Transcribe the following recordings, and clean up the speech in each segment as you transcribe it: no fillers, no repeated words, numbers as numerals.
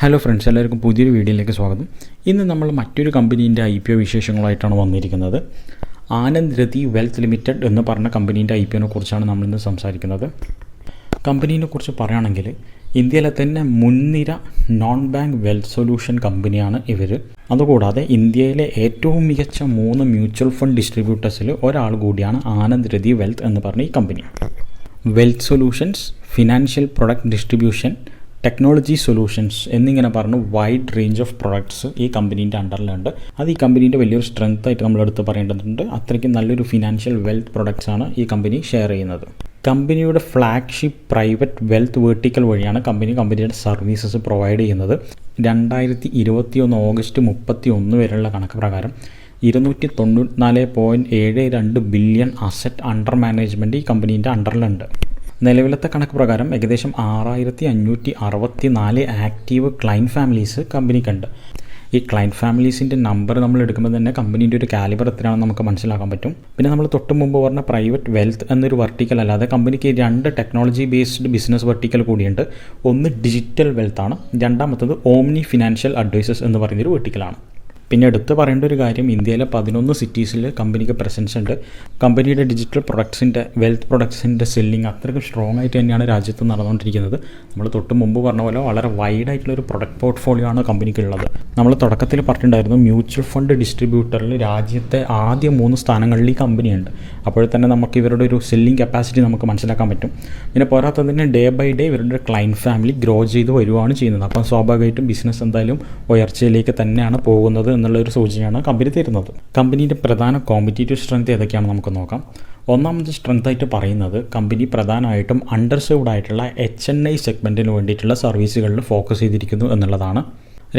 Hello friends, എല്ലാവർക്കും പുതിയൊരു വീഡിയോയിലേക്ക് സ്വാഗതം. ഇന്ന് നമ്മൾ മറ്റൊരു കമ്പനീൻ്റെ IPO വിശേഷങ്ങളായിട്ടാണ് വന്നിരിക്കുന്നത്. ആനന്ദ് രതി വെൽത്ത് ലിമിറ്റഡ് എന്ന് പറഞ്ഞ കമ്പനീൻ്റെ IPOനെ കുറിച്ചാണ് നമ്മളിന്ന് സംസാരിക്കുന്നത്. കമ്പനീനെ കുറിച്ച് പറയുകയാണെങ്കിൽ ഇന്ത്യയിലെ തന്നെ മുൻനിര നോൺ ബാങ്ക് വെൽത്ത് സൊല്യൂഷൻ കമ്പനിയാണ് ഇവർ. അതുകൂടാതെ ഇന്ത്യയിലെ ഏറ്റവും മികച്ച 3 മ്യൂച്വൽ ഫണ്ട് ഡിസ്ട്രിബ്യൂട്ടേഴ്സിൽ ഒരാൾ കൂടിയാണ് ആനന്ദ് രതി വെൽത്ത് എന്ന് പറഞ്ഞ ഈ company. Wealth solutions, financial product distribution, technology solutions എന്നിങ്ങനെ പറഞ്ഞ് വൈഡ് റേഞ്ച് ഓഫ് പ്രൊഡക്ട്സ് ഈ കമ്പനീൻ്റെ അണ്ടറിലുണ്ട്. അത് ഈ കമ്പനീൻ്റെ വലിയൊരു സ്ട്രെങ്ത് ആയിട്ട് നമ്മളെടുത്ത് പറയേണ്ടതുണ്ട്. അത്രയ്ക്കും നല്ലൊരു ഫിനാൻഷ്യൽ വെൽത്ത് പ്രൊഡക്ട്സാണ് ഈ കമ്പനി ഷെയർ ചെയ്യുന്നത്. കമ്പനിയുടെ ഫ്ലാഗ്ഷിപ്പ് പ്രൈവറ്റ് വെൽത്ത് വേർട്ടിക്കൽ വഴിയാണ് കമ്പനിയുടെ സർവീസസ് പ്രൊവൈഡ് ചെയ്യുന്നത്. 2021 ഓഗസ്റ്റ് 31 വരെയുള്ള കണക്ക് പ്രകാരം 294.72 ബില്യൺ അസറ്റ് അണ്ടർ മാനേജ്മെൻറ്റ് ഈ കമ്പനീൻ്റെ അണ്ടറിലുണ്ട്. നിലവിലത്തെ കണക്ക് പ്രകാരം ഏകദേശം 6564 ആക്റ്റീവ് ക്ലയൻറ്റ് ഫാമിലീസ് കമ്പനിക്കുണ്ട്. ഈ ക്ലയൻറ്റ് ഫാമിലീസിൻ്റെ നമ്പർ നമ്മൾ എടുക്കുമ്പോൾ തന്നെ കമ്പനീൻ്റെ ഒരു കാലിബർ എത്രയാണെന്ന് നമുക്ക് മനസ്സിലാക്കാൻ പറ്റും. പിന്നെ നമ്മൾ തൊട്ട് മുമ്പ് പറഞ്ഞ പ്രൈവറ്റ് വെൽത്ത് എന്നൊരു വെർട്ടിക്കൽ അല്ലാതെ കമ്പനിക്ക് 2 ടെക്നോളജി ബേസ്ഡ് ബിസിനസ് വെർട്ടിക്കൽ കൂടിയുണ്ട്. ഒന്ന് ഡിജിറ്റൽ വെൽത്താണ്, രണ്ടാമത്തത് ഓംനി ഫിനാൻഷ്യൽ അഡ്വൈസസ് എന്ന് പറയുന്നൊരു വെർട്ടിക്കലാണ്. പിന്നെ എടുത്ത് പറയേണ്ട ഒരു കാര്യം, ഇന്ത്യയിലെ 11 സിറ്റീസിൽ കമ്പനിക്ക് പ്രസൻസ് ഉണ്ട്. കമ്പനിയുടെ ഡിജിറ്റൽ പ്രൊഡക്ട്സിൻ്റെ വെൽത്ത് പ്രൊഡക്ട്സിൻ്റെ സെല്ലിംഗ് അത്രയ്ക്ക് സ്ട്രോങ് ആയിട്ട് തന്നെയാണ് രാജ്യത്ത് നടന്നുകൊണ്ടിരിക്കുന്നത്. നമ്മൾ തൊട്ട് മുമ്പ് പറഞ്ഞ പോലെ വളരെ വൈഡായിട്ടുള്ളൊരു പ്രൊഡക്റ്റ് പോർട്ട്ഫോളിയോ ആണ് കമ്പനിക്കുള്ളത്. നമ്മൾ തുടക്കത്തിൽ പറഞ്ഞിട്ടുണ്ടായിരുന്നു മ്യൂച്വൽ ഫണ്ട് ഡിസ്ട്രിബ്യൂട്ടറിൽ രാജ്യത്തെ ആദ്യ 3 സ്ഥാനങ്ങളിൽ ഈ കമ്പനിയുണ്ട്. അപ്പോൾ തന്നെ നമുക്ക് ഇവരുടെ ഒരു സെല്ലിംഗ് കപ്പാസിറ്റി നമുക്ക് മനസ്സിലാക്കാൻ പറ്റും. പിന്നെ പോരാത്തതിന് ഡേ ബൈ ഡേ ഇവരുടെ ക്ലയൻറ്റ് ഫാമിലി ഗ്രോ ചെയ്ത് വരുവാണ് ചെയ്യുന്നത്. അപ്പം സ്വാഭാവികമായിട്ടും ബിസിനസ് എന്തായാലും ഉയർച്ചയിലേക്ക് തന്നെയാണ് പോകുന്നത് എന്നുള്ളൊരു സൂചനയാണ് കമ്പനി തരുന്നത്. കമ്പനിയുടെ പ്രധാന കോമ്പറ്റീറ്റീവ് സ്ട്രെങ്ത് ഏതൊക്കെയാണെന്ന് നമുക്ക് നോക്കാം. ഒന്നാമത്തെ സ്ട്രെങ്ത് ആയിട്ട് പറയുന്നത് കമ്പനി പ്രധാനമായിട്ടും അണ്ടർസേർവ്ഡ് ആയിട്ടുള്ള HNI സെഗ്മെൻറ്റിന് വേണ്ടിയിട്ടുള്ള സർവീസുകളിൽ ഫോക്കസ് ചെയ്തിരിക്കുന്നു എന്നുള്ളതാണ്.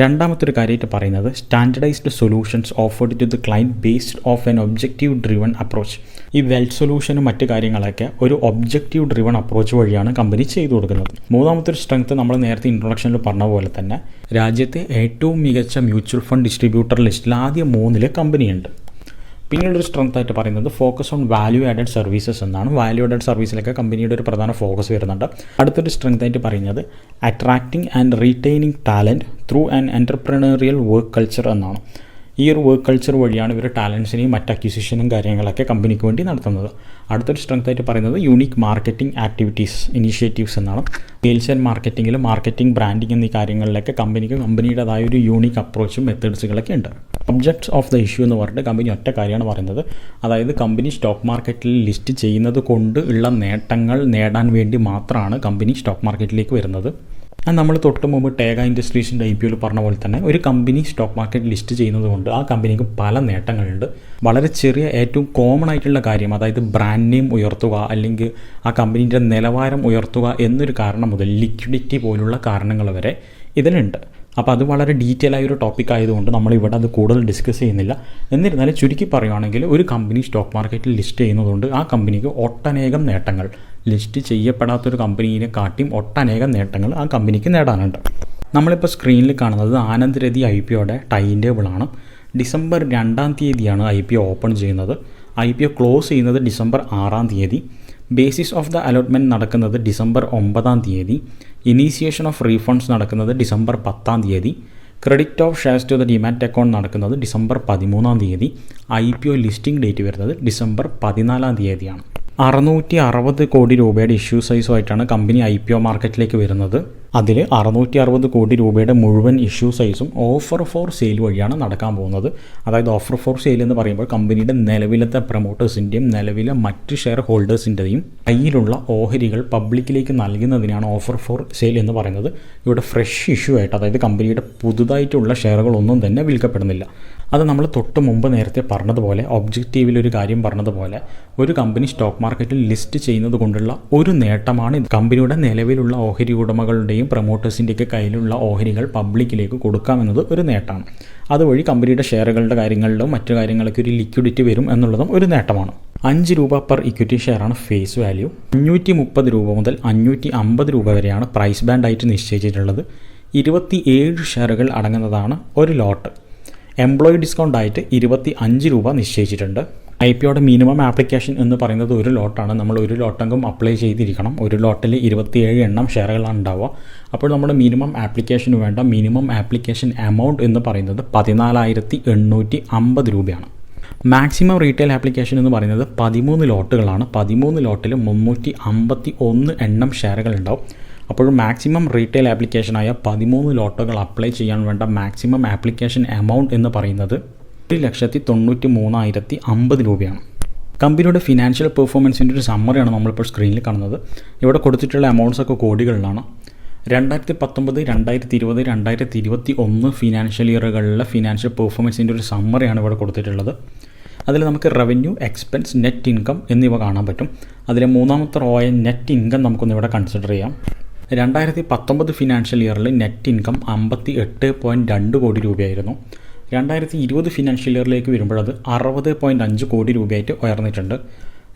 രണ്ടാമത്തെ ഒരു കാര്യമായിട്ട് പറയുന്നത് standardized solutions offered to the client based of an objective driven approach. ഈ വെൽത്ത് സൊല്യൂഷനും മറ്റ് കാര്യങ്ങളൊക്കെ ഒരു ഒബ്ജക്റ്റീവ് ഡ്രിവൺ അപ്രോച്ച് വഴിയാണ് കമ്പനി ചെയ്തു കൊടുക്കുന്നത്. മൂന്നാമത്തെ ഒരു സ്ട്രെങ്ത് നമ്മൾ നേരത്തെ ഇൻട്രൊഡക്ഷനിൽ പറഞ്ഞ പോലെ തന്നെ രാജ്യത്തെ ഏറ്റവും മികച്ച മ്യൂച്വൽ ഫണ്ട് ഡിസ്ട്രിബ്യൂട്ടർ ലിസ്റ്റിൽ ആദ്യ 3 കമ്പനിയുണ്ട്. പിന്നീടൊരു സ്ട്രെങ്ത് ആയിട്ട് പറയുന്നത് focus on value added services എന്നാണ്. വാല്യൂ ആഡഡ് സർവീസിലൊക്കെ കമ്പനിയുടെ ഒരു പ്രധാന ഫോക്കസ് വരുന്നുണ്ട്. അടുത്തൊരു സ്ട്രെങ്ത് ആയിട്ട് പറയുന്നത് attracting and retaining talent through an entrepreneurial work culture എന്നാണ്. ഈ ഒരു വർക്ക് കൾച്ചർ വഴിയാണ് ഇവർ ടാലൻസിനെയും മറ്റ് അക്വിസിഷനും കാര്യങ്ങളൊക്കെ കമ്പനിക്ക് വേണ്ടി നടത്തുന്നത്. അടുത്തൊരു സ്ട്രെങ്ത് ആയിട്ട് പറയുന്നത് യൂണിക് മാർക്കറ്റിംഗ് ആക്ടിവിറ്റീസ് ഇനീഷ്യേറ്റീവ്സ് എന്നാണ്. സെയിൽസ് ആൻഡ് മാർക്കറ്റിംഗിൽ മാർക്കറ്റിംഗ്, ബ്രാൻഡിംഗ് എന്നീ കാര്യങ്ങളിലൊക്കെ കമ്പനിയുടേതായ ഒരു യൂണിക് അപ്രോച്ചും മെത്തേഡ്സുകളൊക്കെ ഉണ്ട്. ഒബ്ജക്ട്സ് ഓഫ് ദ ഇഷ്യൂ എന്ന് പറഞ്ഞിട്ട് കമ്പനി ഒറ്റ കാര്യമാണ് പറയുന്നത്. അതായത് കമ്പനി സ്റ്റോക്ക് മാർക്കറ്റിൽ ലിസ്റ്റ് ചെയ്യുന്നത് കൊണ്ട് ഉള്ള നേട്ടങ്ങൾ നേടാൻ വേണ്ടി മാത്രമാണ് കമ്പനി സ്റ്റോക്ക് മാർക്കറ്റിലേക്ക് വരുന്നത്. നമ്മൾ തൊട്ട് മുമ്പ് ടേഗ ഇൻഡസ്ട്രീസിൻ്റെ IPOയിൽ പറഞ്ഞ പോലെ തന്നെ ഒരു കമ്പനി സ്റ്റോക്ക് മാർക്കറ്റ് ലിസ്റ്റ് ചെയ്യുന്നത് കൊണ്ട് ആ കമ്പനിക്ക് പല നേട്ടങ്ങളുണ്ട്. വളരെ ചെറിയ ഏറ്റവും കോമൺ ആയിട്ടുള്ള കാര്യം, അതായത് ബ്രാൻഡ് നെയിം ഉയർത്തുക അല്ലെങ്കിൽ ആ കമ്പനീൻ്റെ നിലവാരം ഉയർത്തുക എന്നൊരു കാരണം മുതൽ ലിക്വിഡിറ്റി പോലുള്ള കാരണങ്ങൾ വരെ ഇതിലുണ്ട്. അപ്പോൾ അത് വളരെ ഡീറ്റെയിൽ ആയൊരു ടോപ്പിക് ആയതുകൊണ്ട് നമ്മളിവിടെ അത് കൂടുതൽ ഡിസ്കസ് ചെയ്യുന്നില്ല. എന്നിരുന്നാലും ചുരുക്കി പറയുകയാണെങ്കിൽ ഒരു കമ്പനി സ്റ്റോക്ക് മാർക്കറ്റിൽ ലിസ്റ്റ് ചെയ്യുന്നതുകൊണ്ട് ആ കമ്പനിക്ക് ഒട്ടനേകം നേട്ടങ്ങൾ, ലിസ്റ്റ് ചെയ്യപ്പെടാത്തൊരു കമ്പനീനെ കാട്ടിയും ഒട്ടനേകം നേട്ടങ്ങൾ ആ കമ്പനിക്ക് നേടാനുണ്ട്. നമ്മളിപ്പോൾ സ്ക്രീനിൽ കാണുന്നത് ആനന്ദ് രതി IPOയുടെ ടൈം ടേബിളാണ്. ഡിസംബർ 2-ാം തീയതിയാണ് IPO ഓപ്പൺ ചെയ്യുന്നത്. IPO ക്ലോസ് ചെയ്യുന്നത് ഡിസംബർ 6-ാം തീയതി. ബേസിസ് ഓഫ് ദ അലോട്ട്മെൻറ്റ് നടക്കുന്നത് ഡിസംബർ 9-ാം തീയതി. ഇനീഷ്യേഷൻ ഓഫ് റീഫണ്ട്സ് നടക്കുന്നത് ഡിസംബർ 10-ാം തീയതി. Credit of shares to the demat account നടക്കുന്നത് ഡിസംബർ 13-ാം തീയതി. IPO ലിസ്റ്റിംഗ് ഡേറ്റ് വരുന്നത് ഡിസംബർ 14-ാം തീയതിയാണ്. 660 കോടി രൂപയുടെ ഇഷ്യൂ സൈസുമായിട്ടാണ് കമ്പനി IPO മാർക്കറ്റിലേക്ക് വരുന്നത്. അതിൽ 660 കോടി രൂപയുടെ മുഴുവൻ ഇഷ്യൂ സൈസും ഓഫർ ഫോർ സെയിൽ വഴിയാണ് നടക്കാൻ പോകുന്നത്. അതായത് ഓഫർ ഫോർ സെയിൽ എന്ന് പറയുമ്പോൾ കമ്പനിയുടെ നിലവിലത്തെ പ്രൊമോട്ടേഴ്സിൻ്റെയും നിലവിലെ മറ്റ് ഷെയർ ഹോൾഡേഴ്സിൻ്റെയും കയ്യിലുള്ള ഓഹരികൾ പബ്ലിക്കിലേക്ക് നൽകുന്നതിനാണ് ഓഫർ ഫോർ സെയിൽ എന്ന് പറയുന്നത്. ഇവിടെ ഫ്രഷ് ഇഷ്യൂ ആയിട്ട്, അതായത് കമ്പനിയുടെ പുതുതായിട്ടുള്ള ഷെയറുകളൊന്നും തന്നെ വിൽക്കപ്പെടുന്നില്ല. അത് നമ്മൾ തൊട്ട് മുമ്പ് നേരത്തെ പറഞ്ഞതുപോലെ ഒബ്ജക്റ്റീവിലൊരു കാര്യം പറഞ്ഞതുപോലെ ഒരു കമ്പനി സ്റ്റോക്ക് മാർക്കറ്റിൽ ലിസ്റ്റ് ചെയ്യുന്നത് കൊണ്ടുള്ള ഒരു നേട്ടമാണ് കമ്പനിയുടെ നിലവിലുള്ള ഓഹരി ഉടമകളുടെയും പ്രൊമോട്ടേഴ്സിൻ്റെയൊക്കെ കയ്യിലുള്ള ഓഹരികൾ പബ്ലിക്കിലേക്ക് കൊടുക്കാമെന്നത് ഒരു നേട്ടമാണ്. അതുവഴി കമ്പനിയുടെ ഷെയറുകളുടെ കാര്യങ്ങളിലും മറ്റു കാര്യങ്ങളൊക്കെ ഒരു ലിക്വിഡിറ്റി വരും എന്നുള്ളതും ഒരു നേട്ടമാണ്. 5 രൂപ പെർ ഇക്വിറ്റി ഷെയറാണ് ഫേസ് വാല്യൂ. 530 രൂപ മുതൽ 550 രൂപ വരെയാണ് പ്രൈസ് ബാൻഡായിട്ട് നിശ്ചയിച്ചിട്ടുള്ളത്. 27 ഷെയറുകൾ അടങ്ങുന്നതാണ് ഒരു ലോട്ട്. എംപ്ലോയി ഡിസ്കൗണ്ട് ആയിട്ട് 25 രൂപ നിശ്ചയിച്ചിട്ടുണ്ട്. IPOയുടെ മിനിമം ആപ്ലിക്കേഷൻ എന്ന് പറയുന്നത് ഒരു ലോട്ടാണ്. നമ്മൾ ഒരു ലോട്ടെങ്കിലും അപ്ലൈ ചെയ്തിരിക്കണം. ഒരു ലോട്ടിൽ 27 എണ്ണം ഷെയറുകളാണ് ഉണ്ടാവുക. അപ്പോൾ നമ്മുടെ മിനിമം ആപ്ലിക്കേഷന് വേണ്ട മിനിമം ആപ്ലിക്കേഷൻ എമൗണ്ട് എന്ന് പറയുന്നത് 14,850 രൂപയാണ്. മാക്സിമം റീറ്റെയിൽ ആപ്ലിക്കേഷൻ എന്ന് പറയുന്നത് 13 ലോട്ടുകളാണ്. 13 ലോട്ടിൽ 351 എണ്ണം ഷെയറുകൾ ഉണ്ടാവും. അപ്പോൾ മാക്സിമം റീറ്റെയിൽ ആപ്ലിക്കേഷനായ 13 ലോട്ടുകൾ അപ്ലൈ ചെയ്യാൻ വേണ്ട മാക്സിമം ആപ്ലിക്കേഷൻ എമൗണ്ട് എന്ന് പറയുന്നത് 1,93,050 രൂപയാണ്. കമ്പനിയുടെ ഫിനാൻഷ്യൽ പെർഫോമൻസിൻ്റെ ഒരു സമ്മറിയാണ് നമ്മളിപ്പോൾ സ്ക്രീനിൽ കാണുന്നത്. ഇവിടെ കൊടുത്തിട്ടുള്ള എമൗണ്ട്സൊക്കെ കോടികളിലാണ്. 2019, 2020, 2021 ഫിനാൻഷ്യൽ ഇയറുകളിലെ ഫിനാൻഷ്യൽ പെർഫോമൻസിൻ്റെ ഒരു സമ്മറിയാണ് ഇവിടെ കൊടുത്തിട്ടുള്ളത്. അതിൽ നമുക്ക് റവന്യൂ, എക്സ്പെൻസ്, നെറ്റ് ഇൻകം എന്നിവ കാണാൻ പറ്റും. അതിലെ മൂന്നാമത്തെ റോ ആയ നെറ്റ് ഇൻകം നമുക്കൊന്നിവിടെ കൺസിഡർ ചെയ്യാം. 2019 ഫിനാൻഷ്യൽ ഇയറിൽ നെറ്റ് ഇൻകം 58.2 കോടി രൂപയായിരുന്നു. 2020 ഫിനാൻഷ്യൽ ഇയറിലേക്ക് വരുമ്പോഴത് 60.5 കോടി രൂപയായിട്ട് ഉയർന്നിട്ടുണ്ട്.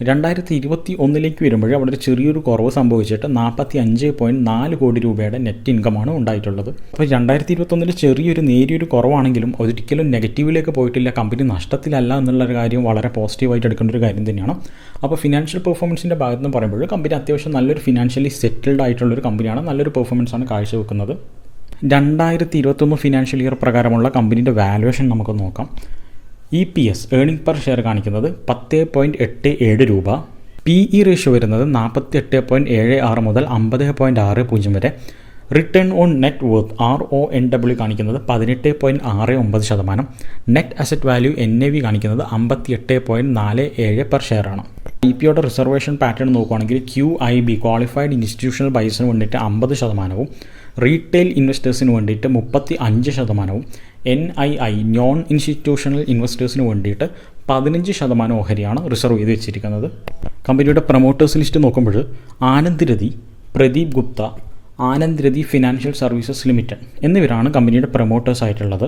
2021 വരുമ്പോൾ അവിടെ ഒരു ചെറിയൊരു കുറവ് സംഭവിച്ചിട്ട് 45.4 കോടി രൂപയുടെ നെറ്റ് ഇൻകമാണ് ഉണ്ടായിട്ടുള്ളത്. അപ്പോൾ 2021 ചെറിയൊരു നേരിയൊരു കുറവാണെങ്കിലും ഒരിക്കലും നെഗറ്റീവിലേക്ക് പോയിട്ടില്ല. കമ്പനി നഷ്ടത്തിലല്ല എന്നുള്ളൊരു കാര്യം വളരെ പോസിറ്റീവായിട്ട് എടുക്കേണ്ട ഒരു കാര്യം തന്നെയാണ്. അപ്പോൾ ഫിനാൻഷ്യൽ പെർഫോമൻസിൻ്റെ ഭാഗത്ത് നിന്ന് പറയുമ്പോൾ കമ്പനി അത്യാവശ്യം നല്ലൊരു ഫിനാൻഷ്യലി സെറ്റിൽഡ് ആയിട്ടുള്ളൊരു കമ്പനിയാണ്. നല്ലൊരു പെർഫോമൻസാണ് കാഴ്ചവെക്കുന്നത്. 2021 ഫിനാൻഷ്യൽ ഇയർ പ്രകാരമുള്ള കമ്പനിയുടെ വാല്യുവേഷൻ നമുക്ക് നോക്കാം. EPS ഏർണിംഗ് പെർ ഷെയർ കാണിക്കുന്നത് 10.87 രൂപ. PE റേഷ്യോ വരുന്നത് 48.76 മുതൽ 50.60 വരെ. Return on net worth RONW കാണിക്കുന്നത് 18.69%. നെറ്റ് അസറ്റ് വാല്യൂ NAV കാണിക്കുന്നത് 58.47 പെർ ഷെയറാണ്. IPOയുടെ റിസർവേഷൻ പാറ്റേൺ നോക്കുകയാണെങ്കിൽ QIB ക്വാളിഫൈഡ് ഇൻസ്റ്റിറ്റ്യൂഷണൽ ബൈസിന് വേണ്ടിയിട്ട് 50%, റീറ്റെയിൽ ഇൻവെസ്റ്റേഴ്സിന് വേണ്ടിയിട്ട് 35%, NII നോൺ ഇൻസ്റ്റിറ്റ്യൂഷണൽ ഇൻവെസ്റ്റേഴ്സിന് വേണ്ടിയിട്ട് 15% ഓഹരിയാണ് റിസർവ് ചെയ്ത് വെച്ചിരിക്കുന്നത്. കമ്പനിയുടെ പ്രൊമോട്ടേഴ്സ് ലിസ്റ്റ് നോക്കുമ്പോൾ ആനന്ദ് രതി, പ്രദീപ് ഗുപ്ത, ആനന്ദ് രതി ഫിനാൻഷ്യൽ സർവീസസ് ലിമിറ്റഡ് എന്നിവരാണ് കമ്പനിയുടെ പ്രൊമോട്ടേഴ്സ് ആയിട്ടുള്ളത്.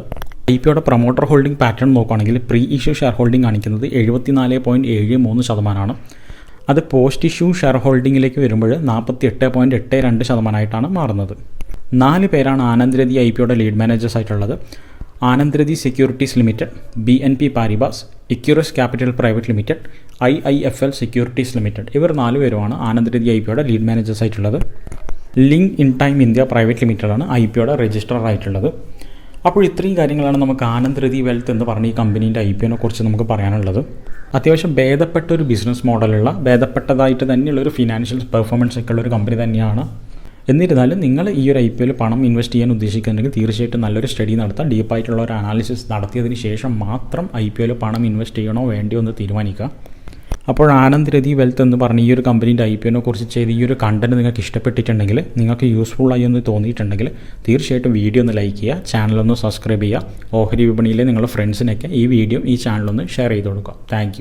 IPOയുടെ പ്രൊമോട്ടർ ഹോൾഡിംഗ് പാറ്റേൺ നോക്കുകയാണെങ്കിൽ പ്രീ ഇഷ്യൂ ഷെയർ ഹോൾഡിംഗ് കാണിക്കുന്നത് 74.73%. അത് പോസ്റ്റ് ഇഷ്യൂ ഷെയർ ഹോൾഡിങ്ങിലേക്ക് വരുമ്പോൾ 48.82% മാറുന്നത്. 4 പേരാണ് ആനന്ദ് രതി IPOയുടെ ലീഡ് മാനേജേഴ്സ് ആയിട്ടുള്ളത്. Anand Rathi Securities Limited, BNP Paribas, Equirus Capital Private Limited, IIFL Securities Limited. ഇവർ 4 പേരുമാണ് ആനന്ദ് രതി IPOയുടെ ലീഡ് മാനേജേഴ്സ് ആയിട്ടുള്ളത്. Link Intime India Private ലിമിറ്റഡാണ് IPOയുടെ രജിസ്ട്രാർ ആയിട്ടുള്ളത്. അപ്പോൾ ഇത്രയും കാര്യങ്ങളാണ് നമുക്ക് ആനന്ദ് രതി വെൽത്ത് എന്ന് പറഞ്ഞ ഈ കമ്പനീൻ്റെ IPOനെ കുറിച്ച് നമുക്ക് പറയാനുള്ളത്. അത്യാവശ്യം ഭേദപ്പെട്ട ഒരു ബിസിനസ് മോഡലുള്ള ഭേദപ്പെട്ടതായിട്ട് തന്നെയുള്ളൊരു ഫിനാൻഷ്യൽ പെർഫോമൻസ് ഒക്കെ ഉള്ളൊരു കമ്പനി തന്നെയാണ്. എന്നിരുന്നാലും നിങ്ങൾ ഈ ഒരു IPOയിൽ പണം ഇൻവെസ്റ്റ് ചെയ്യാൻ ഉദ്ദേശിക്കുന്നുണ്ടെങ്കിൽ തീർച്ചയായിട്ടും നല്ലൊരു സ്റ്റഡി നടത്താം. ഡീപ്പായിട്ടുള്ള ഒരു അനാലിസിസ് നടത്തിയതിന് ശേഷം മാത്രം IPOയിൽ പണം ഇൻവെസ്റ്റ് ചെയ്യണോ വേണ്ടിയോ എന്ന് തീരുമാനിക്കുക. അപ്പോൾ ആനന്ദ് രതി വെൽത്ത് എന്ന് പറഞ്ഞ ഈ ഒരു കമ്പനീൻ്റെ IPOനെ കുറിച്ച് ചെയ്ത് ഈ ഒരു കണ്ടന്റ് നിങ്ങൾക്ക് ഇഷ്ടപ്പെട്ടിട്ടുണ്ടെങ്കിൽ, നിങ്ങൾക്ക് യൂസ്ഫുൾ ആയി എന്ന് തോന്നിയിട്ടുണ്ടെങ്കിൽ തീർച്ചയായിട്ടും വീഡിയോ ഒന്ന് ലൈക്ക് ചെയ്യുക, ചാനലൊന്ന് സബ്സ്ക്രൈബ് ചെയ്യുക. ഓഹരി വിപണിയിലെ നിങ്ങളുടെ ഫ്രണ്ട്സിനൊക്കെ ഈ വീഡിയോ ഈ ചാനലൊന്ന് ഷെയർ ചെയ്ത് കൊടുക്കുക. താങ്ക്